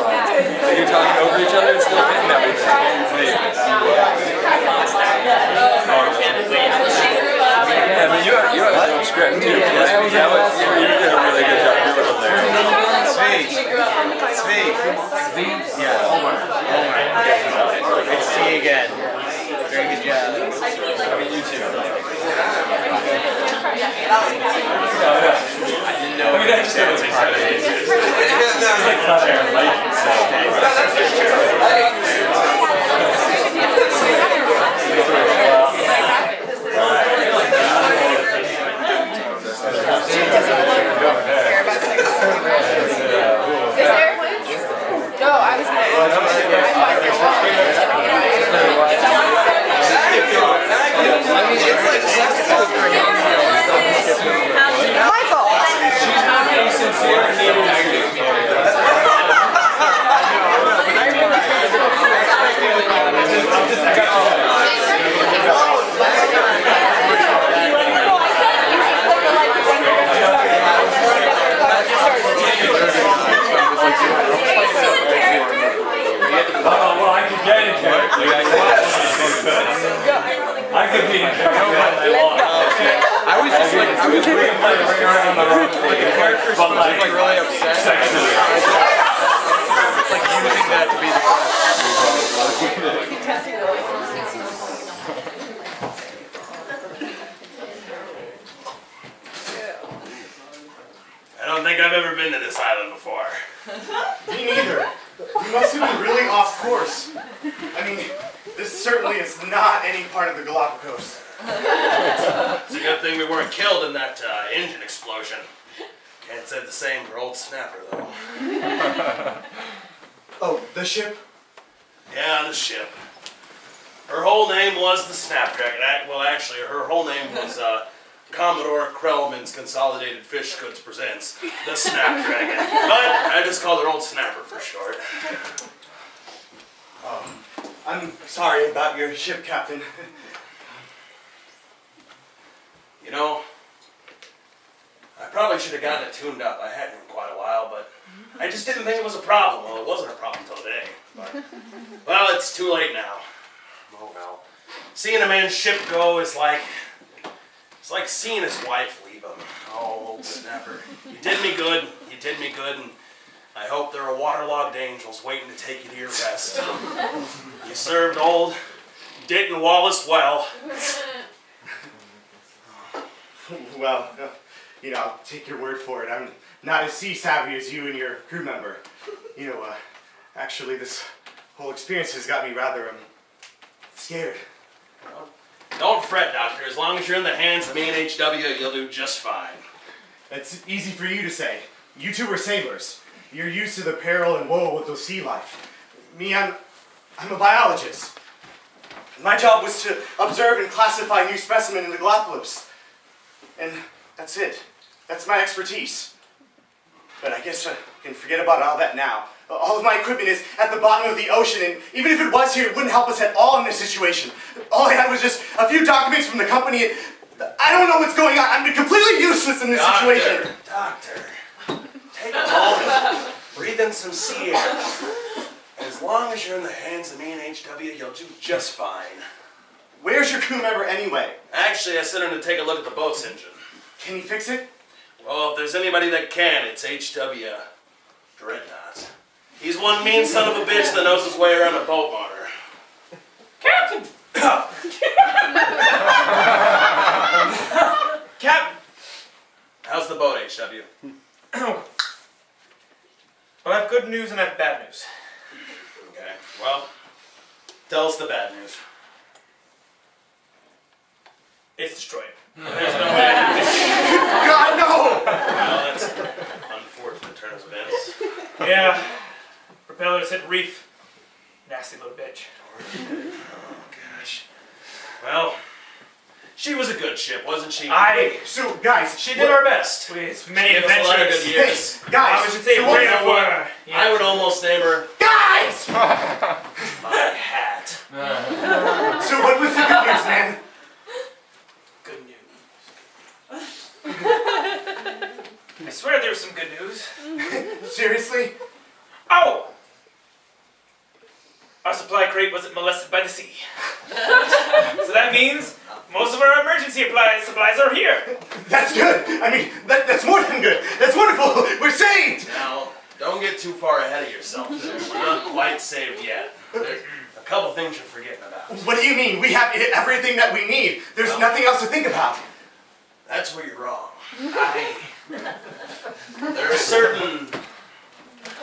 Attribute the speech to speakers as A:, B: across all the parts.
A: You're talking over each other and still hitting everything. Yeah, but you have your own script too. You did a really good job doing it there.
B: Svi. Yeah, Omar. It's C again. Very good job.
A: I mean, you too.
B: I didn't know.
A: I mean, I just don't take that. It's like flat air and light.
C: No, I was Michael!
A: She's not being sincere and neither is you. Well, I could get in character. I could be in character. I was just like, I was really playing around the wrong character, but like really upset. Sexually.
B: It's like using that to be the
D: I don't think I've ever been to this island before.
E: Me neither. We must have been really off course. I mean, this certainly is not any part of the Galapagos.
D: It's a good thing we weren't killed in that engine explosion. Can't say the same for old Snapper, though.
E: Oh, the ship?
D: Yeah, the ship. Her whole name was the Snapdragon. Well, actually, her whole name was Commodore Krellman's Consolidated Fish Goods Presents the Snapdragon. But I just called her Old Snapper for short.
E: I'm sorry about your ship, Captain.
D: You know, I probably should have gotten it tuned up. I hadn't in quite a while, but I just didn't think it was a problem. Well, it wasn't a problem till today. But, well, it's too late now. Oh well. Seeing a man's ship go is like, it's like seeing his wife leave him. Oh, old Snapper. You did me good. You did me good, and I hope there are waterlogged angels waiting to take you to your rest. You served old Dayton Wallace well.
E: Well, you know, I'll take your word for it. I'm not as sea savvy as you and your crew member. You know, actually, this whole experience has got me rather scared.
D: Well, don't fret, Doctor. As long as you're in the hands of me and HW, you'll do just fine.
E: It's easy for you to say. You two are sailors. You're used to the peril and woe of the sea life. Me, I'm a biologist. My job was to observe and classify new specimens in the Galapagos. And that's it. That's my expertise. But I guess I can forget about all that now. All of my equipment is at the bottom of the ocean, and even if it was here, it wouldn't help us at all in this situation. All I had was just a few documents from the company, and I don't know what's going on. I'm completely useless in this situation.
D: Doctor, take a moment. Breathe in some sea air. As long as you're in the hands of me and HW, you'll do just fine.
E: Where's your crew member anyway?
D: Actually, I sent him to take a look at the boat's engine.
E: Can you fix it?
D: Well, if there's anybody that can, it's HW Dreadnought. He's one mean son of a bitch that knows his way around a boat motor. Captain! Captain! How's the boat, HW?
F: Well, I have good news and I have bad news.
D: Okay, well, tell us the bad news.
F: It's destroyed.
D: There's no way.
E: God, no!
D: Well, that's an unfortunate turn of events.
F: Yeah. Propellers hit reef. Nasty little bitch.
D: Oh, gosh. Well, she was a good ship, wasn't she?
E: So, guys,
F: She did our best. It's many
D: She gave us a lot of
F: adventures.
D: good years.
E: guys,
F: I should say
E: so
F: great
E: what's-
F: water.
D: I would almost name her
E: guys!
D: my hat.
E: So what was the good news, man?
F: Good news. I swear there's some good news.
E: Seriously?
F: Oh! our supply crate wasn't molested by the sea. So that means most of our emergency supplies are here.
E: That's good. I mean, that's more than good. That's wonderful. We're saved.
D: Now, don't get too far ahead of yourself there. We're not quite saved yet. There's a couple things you're forgetting about.
E: What do you mean? We have everything that we need. There's nothing else to think about.
D: That's where you're wrong. There are certain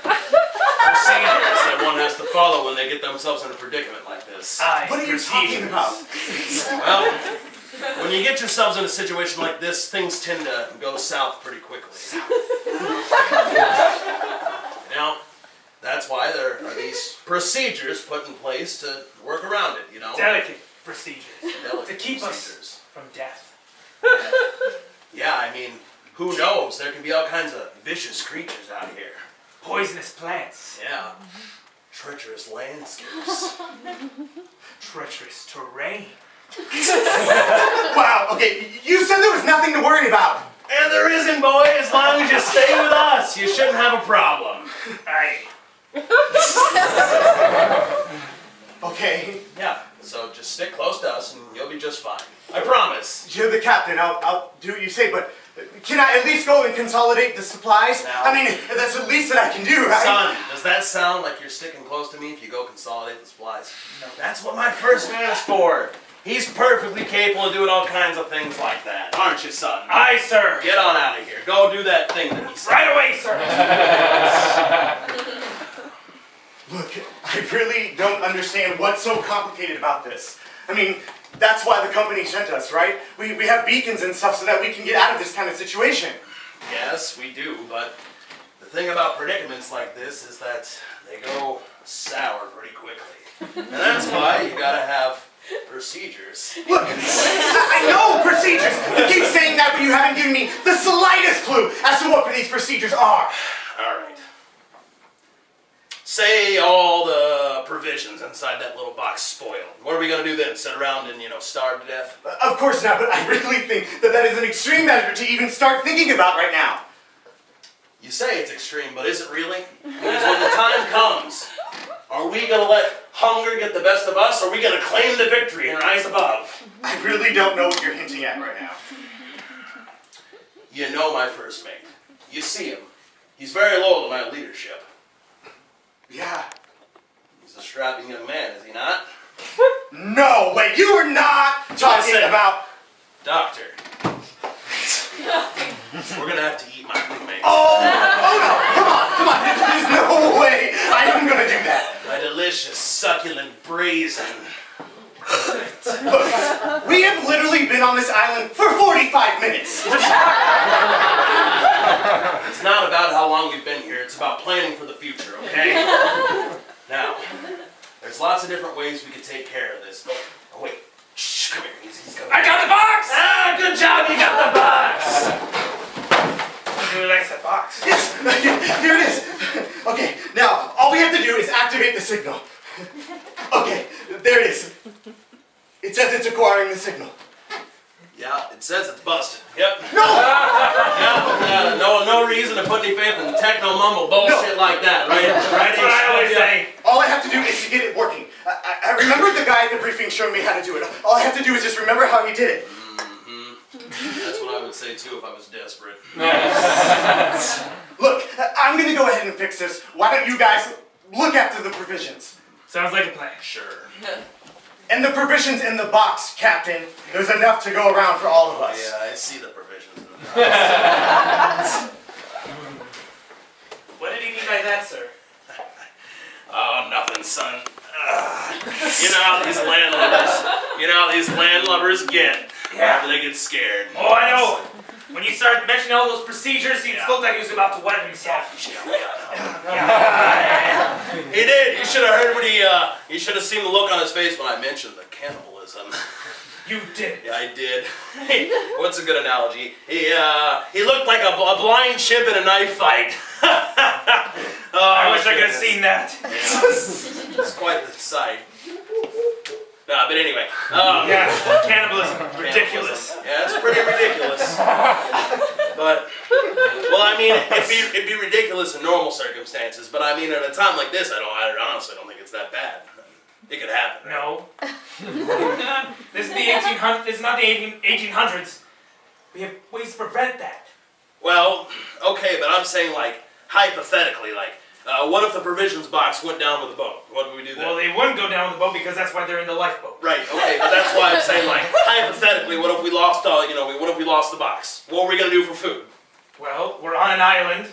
D: procedures that one has to follow when they get themselves in a predicament like this.
E: What are you talking about?
D: Well, when you get yourselves in a situation like this, things tend to go south pretty quickly. Now, that's why there are these procedures put in place to work around it, you know?
F: Delicate procedures.
D: Delicate
F: To keep
D: procedures.
F: us from death.
D: Yeah, I mean, who knows? There can be all kinds of vicious creatures out here.
F: Poisonous plants.
D: Yeah. Treacherous landscapes.
F: Treacherous terrain.
E: Wow, okay, you said there was nothing to worry about.
D: And there isn't, boy, as long as you stay with us. You shouldn't have a problem.
E: Okay,
D: Yeah, so just stick close to us and you'll be just fine. I promise.
E: you're the captain. I'll do what you say, but can I at least go and consolidate the supplies?
D: No.
E: I mean, that's the least that I can do, right?
D: Son, does that sound like you're sticking close to me if you go consolidate the supplies? No. That's what my first man is for. He's perfectly capable of doing all kinds of things like that, aren't you, son?
F: Aye, sir.
D: Get on out of here. Go do that thing that he said.
F: Right away, sir.
E: Look, I really don't understand what's so complicated about this. I mean, that's why the company sent us, right? We have beacons and stuff so that we can get out of this kind of situation.
D: Yes, we do, but the thing about predicaments like this is that they go sour pretty quickly. And that's why you gotta have procedures.
E: Look, I know procedures. You keep saying that, but you haven't given me the slightest clue as to what these procedures are.
D: All right. Say all the provisions inside that little box spoiled. What are we gonna do then? Sit around and, starve to death?
E: Of course not, but I really think that is an extreme measure to even start thinking about right now.
D: You say it's extreme, but is it really? Because when the time comes, are we gonna let hunger get the best of us, or are we gonna claim the victory and rise above?
E: I really don't know what you're hinting at right now.
D: You know my first mate. You see him. He's very loyal to my leadership.
E: Yeah.
D: He's a strapping young man, is he not?
E: No, wait, you are not talking
D: Listen.
E: about...
D: Doctor. We're gonna have to eat my roommate.
E: Oh no, come on, there's no way I'm gonna do that.
D: My delicious, succulent brazen.
E: Look, we have literally been on this island for 45 minutes.
D: It's not about how long we've been here, it's about planning for the future, okay? Now, there's lots of different ways we could take care of this. Oh, wait. Shh, come here. He's coming.
F: I got the box!
D: Ah, good job, you got the box!
F: Who likes that box?
E: Yes, here it is. Okay, now, all we have to do is activate the signal. Okay, there it is. It says it's acquiring the signal.
D: Yeah, it says it's busted. Yep.
E: No!
D: Yeah, no reason to put any faith in techno mumble bullshit like that, right?
F: That's what I always say.
E: All I have to do is to get it working. I remember the guy at the briefing showing me how to do it. All I have to do is just remember how he did it.
D: That's what I would say too if I was desperate.
E: Look, I'm gonna go ahead and fix this. Why don't you guys look after the provisions?
F: Sounds like a plan.
D: Sure.
E: And the provisions in the box, Captain. There's enough to go around for all of us.
D: Yeah, I see the provisions in the box.
F: What did he mean by that, sir?
D: Oh, nothing, son. You know how these landlubbers get.
F: Yeah.
D: They get scared.
F: Oh, I know. When you started mentioning all those procedures, he looked like he was about to wet himself.
D: He did. You should have heard what you should have seen the look on his face when I mentioned the cannibalism.
F: You did.
D: Yeah, I did. Hey, what's a good analogy? He looked like a blind chimp in a knife fight.
F: I wish I could have seen that.
D: It's quite the sight. But anyway.
F: Yeah, cannibalism, ridiculous.
D: Yeah, it's pretty ridiculous. But, well, I mean, it'd be ridiculous in normal circumstances. But I mean, at a time like this, I honestly don't think it's that bad. it could happen. Right?
F: No. This is the 1800s. This is not the 1800s. We have ways to prevent that.
D: Well, okay, but I'm saying like hypothetically, like what if the provisions box went down with the boat? What would we do then?
F: Well, they wouldn't go down with the boat because that's why they're in the lifeboat.
D: Right. Okay, but that's why I'm saying like hypothetically, what if we lost what if we lost the box? What were we gonna do for food?
F: Well, we're on an island.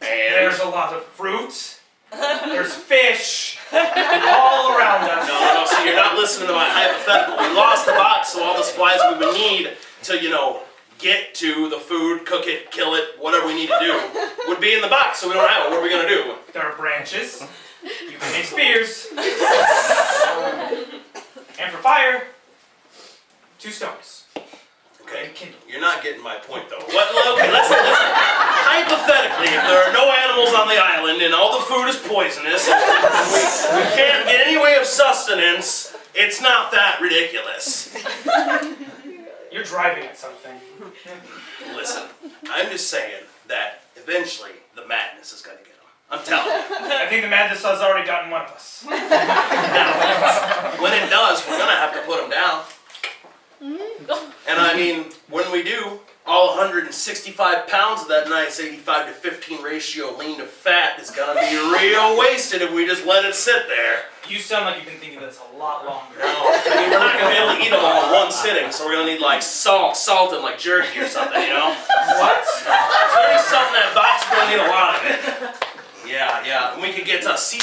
D: And
F: There's a lot of fruit. There's fish all around us.
D: no, so you're not listening to my hypothetical. We lost the box, so all the supplies we would need to, get to the food, cook it, kill it, whatever we need to do, would be in the box, so we don't have it. What are we gonna do?
F: There are branches. You can make spears. And for fire, 2 stones.
D: Okay,
F: And kindle.
D: you're not getting my point though. Okay, listen. Hypothetically, if there are no animals on the island and all the food is poisonous, we can't get any way of sustenance, it's not that ridiculous.
F: You're driving at something.
D: Listen, I'm just saying that eventually the madness is gonna get them. I'm telling you.
F: I think the madness has already gotten one of us.
D: Now, when it does, we're gonna have to put them down. And I mean, when we do, all 165 pounds of that nice 85 to 15 ratio lean to fat is gonna be real wasted if we just let it sit there.
F: You sound like you've been thinking of this a lot longer.
D: No, I mean, we're not gonna be able to eat them all in one sitting, so we're gonna need like salt and like jerky or something,
F: What?
D: There's something that box, we're gonna need a lot of it. Yeah, and we could get sea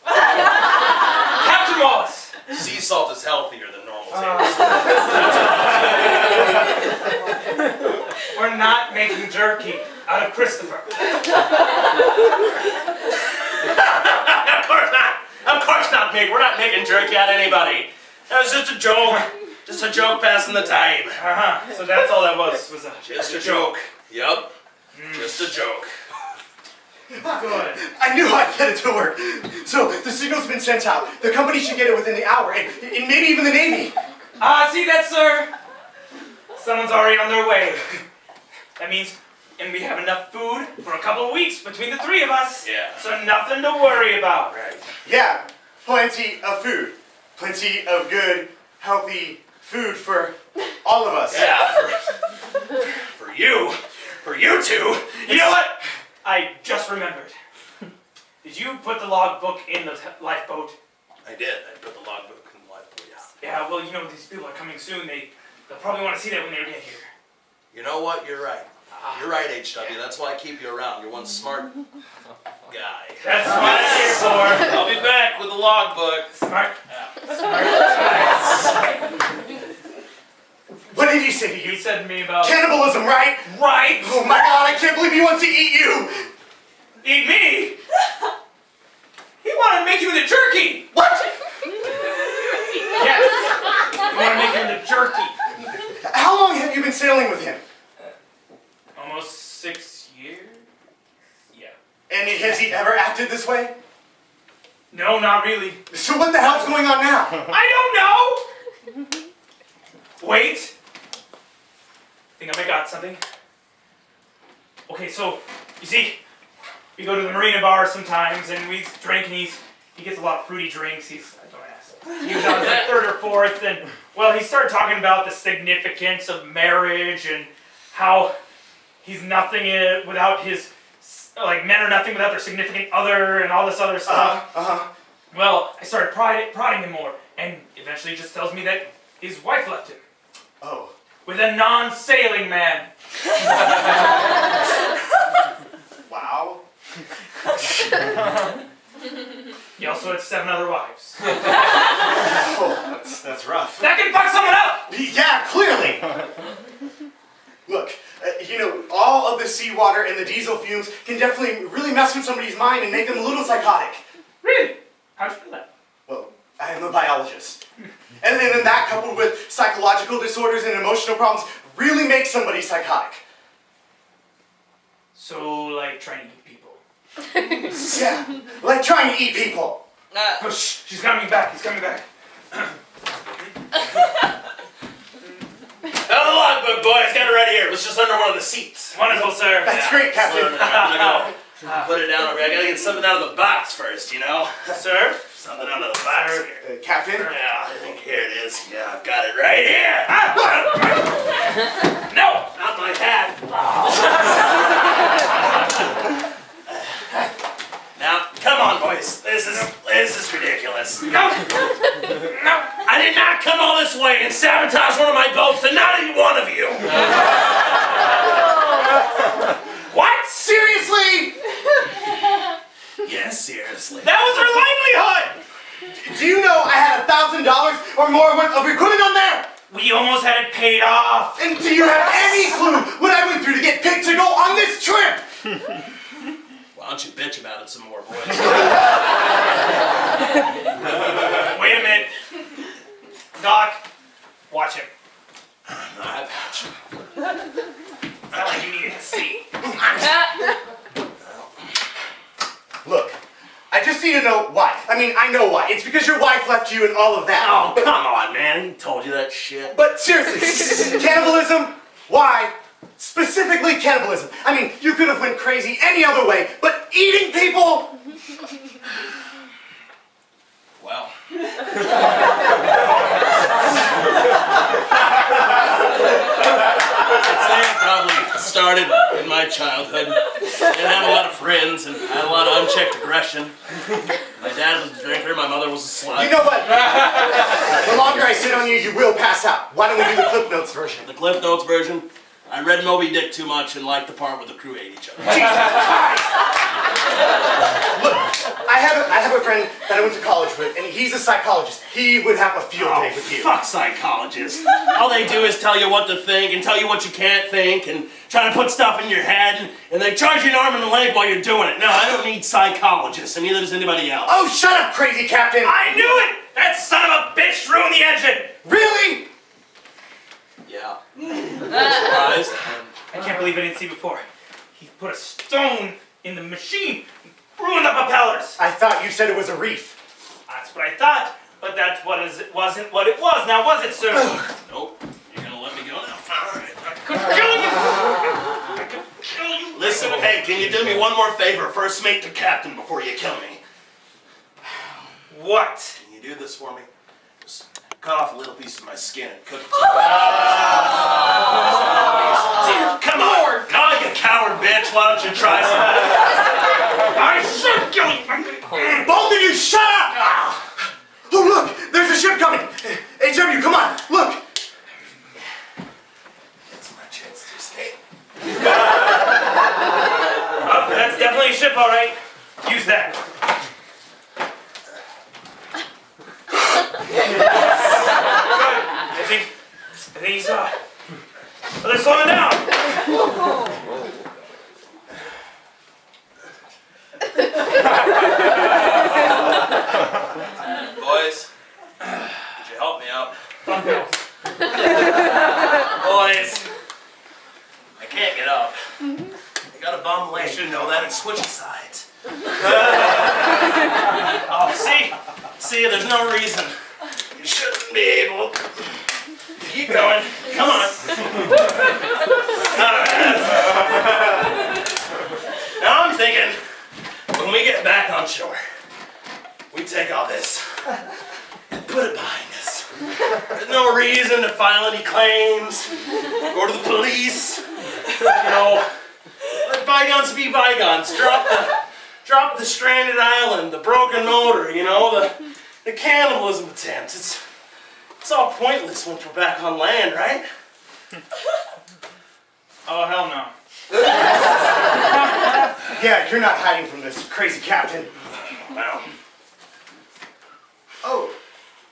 F: Captain Wallace!
D: salt is healthier than normal table
F: We're not making jerky out of Christopher.
D: Of course not, Mick. We're not making jerky out of anybody. That was just a joke. Just a joke passing the time.
F: So that's all that was a
D: Just a joke. Yep. Just a joke.
F: Good.
E: I knew I'd get it to work. So the signal's been sent out. The company should get it within the hour, and maybe even the Navy.
F: See that, sir? Someone's already on their way. That means, and we have enough food for a couple of weeks between the 3 of us.
D: Yeah.
F: So nothing to worry about.
D: Right.
E: Yeah, plenty of food. Plenty of good, healthy food for all of us.
D: Yeah. For you. For you two.
F: You know what? I just remembered. Did you put the logbook in the lifeboat?
D: I did. I put the logbook in the lifeboat. Yeah.
F: Yeah, well, these people are coming soon. They'll probably want to see that when they get here.
D: You know what? You're right. You're right, HW.
F: Yeah.
D: That's why I keep you around. You're one smart guy.
F: That's what I'm here for.
D: I'll be back with the logbook.
F: Smart.
E: What did he say to
F: He
E: you?
F: said to me about...
E: Cannibalism, right?
F: Right!
E: Oh my god, I can't believe he wants to eat you!
F: Eat me? He wanted to make you into jerky!
E: What?
F: Yes! He wanted to make you into jerky.
E: How long have you been sailing with him?
F: Almost 6 years? Yeah.
E: And has he ever acted this way?
F: No, not really.
E: So what the hell's going on now?
F: I don't know! Wait! I think I might got something. Okay, so, you see, we go to the marina bar sometimes and we drink and he gets a lot of fruity drinks. Don't ask. He was on his 3rd or 4th and, well, he started talking about the significance of marriage and how he's nothing without his, like, men are nothing without their significant other and all this other stuff. Well, I started prodding him more and eventually he just tells me that his wife left him.
E: Oh.
F: With a non-sailing man.
E: Wow.
F: He also had 7 other wives.
E: Oh, that's rough.
F: That can fuck someone up!
E: Yeah, clearly! Look, all of the seawater and the diesel fumes can definitely really mess with somebody's mind and make them a little psychotic.
F: Really? How'd you do that?
E: Well, I am a biologist. And then that coupled with psychological disorders and emotional problems really makes somebody psychotic.
F: So, like, trying to eat people.
E: Yeah, like trying to eat people.
F: Oh, shh, she's coming back, he's coming back.
D: Now the logbook, boys. Get it right here. It was just under one of the seats.
F: Wonderful, sir.
E: That's great, Captain.
D: So, I'm gonna go. Put it down over here. I gotta get something out of the box first, you know?
F: Sir?
D: Something out of the box here.
E: Captain?
D: Yeah, I think here it is. Yeah, I've got it right here. No, not my hat. Now, come on, boys. This is ridiculous. No, I did not come all this way and sabotage one of my boats, and not any one of you. What?
E: Seriously?
D: Yes, seriously.
F: That was our livelihood!
E: Do you know I had $1,000 or more worth of equipment on there?
F: We almost had it paid off.
E: And do you have any clue what I went through to get picked to go on this trip?
D: Why don't you bitch about it some more, boys?
F: Wait a minute. Doc, watch him.
D: I've got you.
F: It's not like you needed to see.
E: Look, I just need to know why. I mean, I know why. It's because your wife left you and all of that.
D: Oh, come on, man. Who told you that shit?
E: But seriously, cannibalism? Why? Specifically cannibalism. I mean, you could have went crazy any other way, but eating people?
D: Well. I'd say it probably started in my childhood. I had a lot of friends and I had a lot of unchecked aggression. My dad was a drinker, my mother was a slut.
E: You know what? The longer I sit on you, you will pass out. Why don't we do the Cliff Notes version?
D: The Cliff Notes version, I read Moby Dick too much and liked the part where the crew ate each other.
E: Look, I have a friend that I went to college with, and he's a psychologist. He would have a field day with you.
D: Fuck psychologists. All they do is tell you what to think and tell you what you can't think and try to put stuff in your head and they charge you an arm and a leg while you're doing it. No, I don't need psychologists and neither does anybody else.
E: Oh, shut up, crazy captain!
F: I knew it! That son of a bitch ruined the engine!
E: Really?
D: Yeah. Surprised?
F: I can't believe I didn't see before. He put a stone in the machine and ruined the propellers.
E: I thought you said it was a reef.
F: That's what I thought, but that wasn't what it was. Now was it, sir?
D: Nope. You're gonna let me go now? Alright.
F: I could kill you! I could kill you!
D: Listen, hey, can you do me one more favor? First mate to captain before you kill me.
F: What?
D: Can you do this for me? Just cut off a little piece of my skin and cook it. Come on! Oh, you coward bitch! Why don't you try something?
F: I should kill you!
E: Both of you, shut up! Oh, look! There's a ship coming! HW, come on! Look!
D: It's my chance to escape.
F: Oh, that's definitely a ship, all right. Use that. I think he's well, they're slowing down.
D: Boys, could you help me out? Boys, I can't get up. I got a bum leg. You should know that. It's switching sides. Oh, see, there's no reason. You shouldn't be able. Keep going. Come on. Now I'm thinking, when we get back on shore, we take all this and put it behind us. There's no reason to file any claims, go to the police. You know, let bygones be bygones. Drop the stranded island, the broken motor, you know, the cannibalism attempt. It's all pointless once we're back on land, right?
F: Oh, hell no.
E: Yeah, you're not hiding from this, crazy captain.
D: Well,
E: Oh,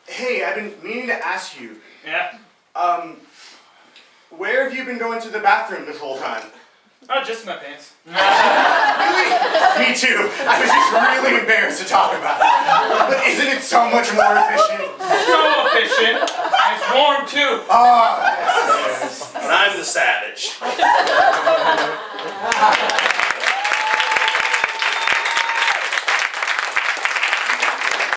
E: hey, I've been meaning to ask you.
F: Yeah?
E: Where have you been going to the bathroom this whole time?
F: Oh, just my pants.
E: Really? Me too. I was just really embarrassed to talk about it. But isn't it so much more efficient?
F: So efficient. And it's warm, too.
E: Oh, yes.
D: but I'm the savage.